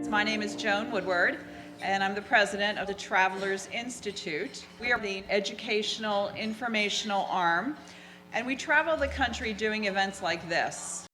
My name is Joan Woodward, and I'm the president of the Travelers Institute. We are the educational, informational arm, and we travel the country doing events like this.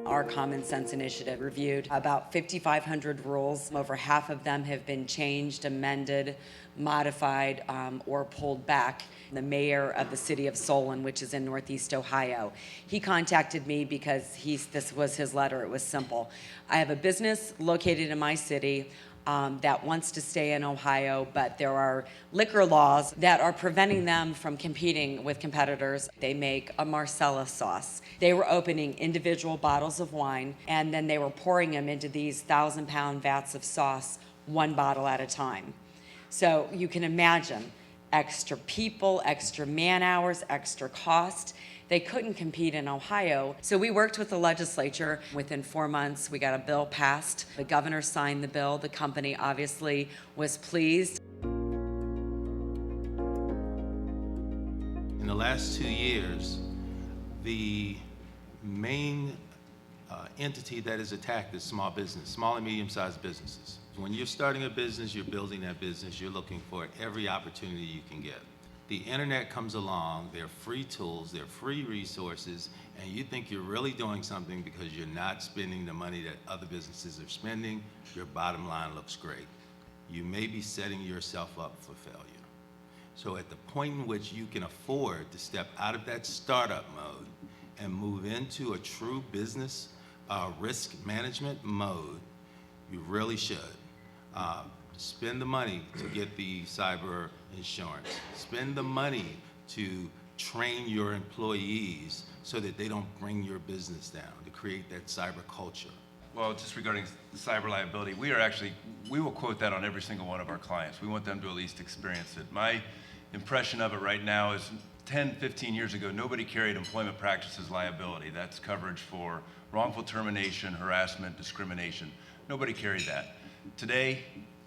Our Common Sense Initiative reviewed about 5,500 rules. Over half of them have been changed, amended, modified, or pulled back. The mayor of the city of Solon, which is in Northeast Ohio, he contacted me because this was his letter. It was simple. I have a business located in my city that wants to stay in Ohio, but there are liquor laws that are preventing them from competing with competitors. They make a Marsala sauce. They were opening individual bottles of wine, and then they were pouring them into these 1,000-pound vats of sauce, one bottle at a time. So you can imagine extra people, extra man hours, extra cost. They couldn't compete in Ohio. So we worked with the legislature. Within 4 months, we got a bill passed. The governor signed the bill. The company obviously was pleased. In the last 2 years, the main entity that is attacked is small business, small and medium-sized businesses. When you're starting a business, you're building that business, you're looking for every opportunity you can get. The internet comes along, they're free tools, they're free resources, and you think you're really doing something because you're not spending the money that other businesses are spending, your bottom line looks great. You may be setting yourself up for failure. So at the point in which you can afford to step out of that startup mode and move into a true business risk management mode, you really should. Spend the money to get the cyber insurance. Spend the money to train your employees so that they don't bring your business down, to create that cyber culture. Well, just regarding the cyber liability, we will quote that on every single one of our clients. We want them to at least experience it. My impression of it right now is 10, 15 years ago, nobody carried employment practices liability. That's coverage for wrongful termination, harassment, discrimination. Nobody carried that. Today,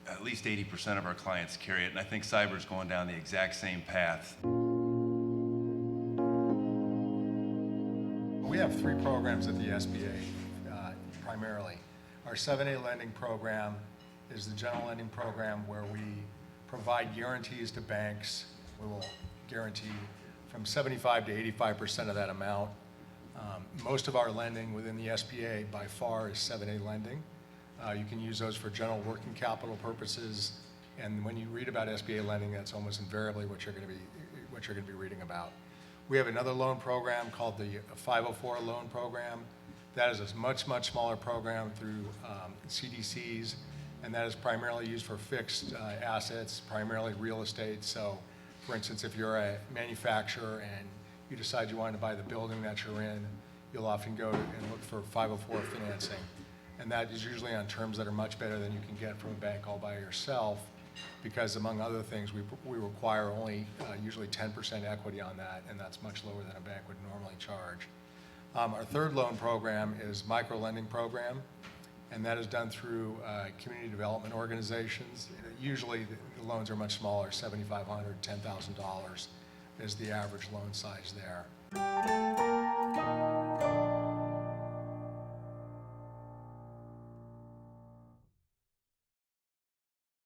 at least 80% of our clients carry it, and I think cyber is going down the exact same path. We have 3 programs at the SBA, primarily. Our 7A Lending program is the general lending program where we provide guarantees to banks. We will guarantee from 75 to 85% of that amount. Most of our lending within the SBA by far is 7A Lending. You can use those for general working capital purposes, and when you read about SBA lending, that's almost invariably what you're going to be reading about. We have another loan program called the 504 loan program. That is a much smaller program through CDCs, and that is primarily used for fixed assets, primarily real estate. So, for instance, if you're a manufacturer and you decide you want to buy the building that you're in, you'll often go and look for 504 financing. And that is usually on terms that are much better than you can get from a bank all by yourself, because among other things, we require only usually 10% equity on that, and that's much lower than a bank would normally charge. Our third loan program is micro lending program, and that is done through community development organizations. Usually the loans are much smaller, $7,500, $10,000 is the average loan size there.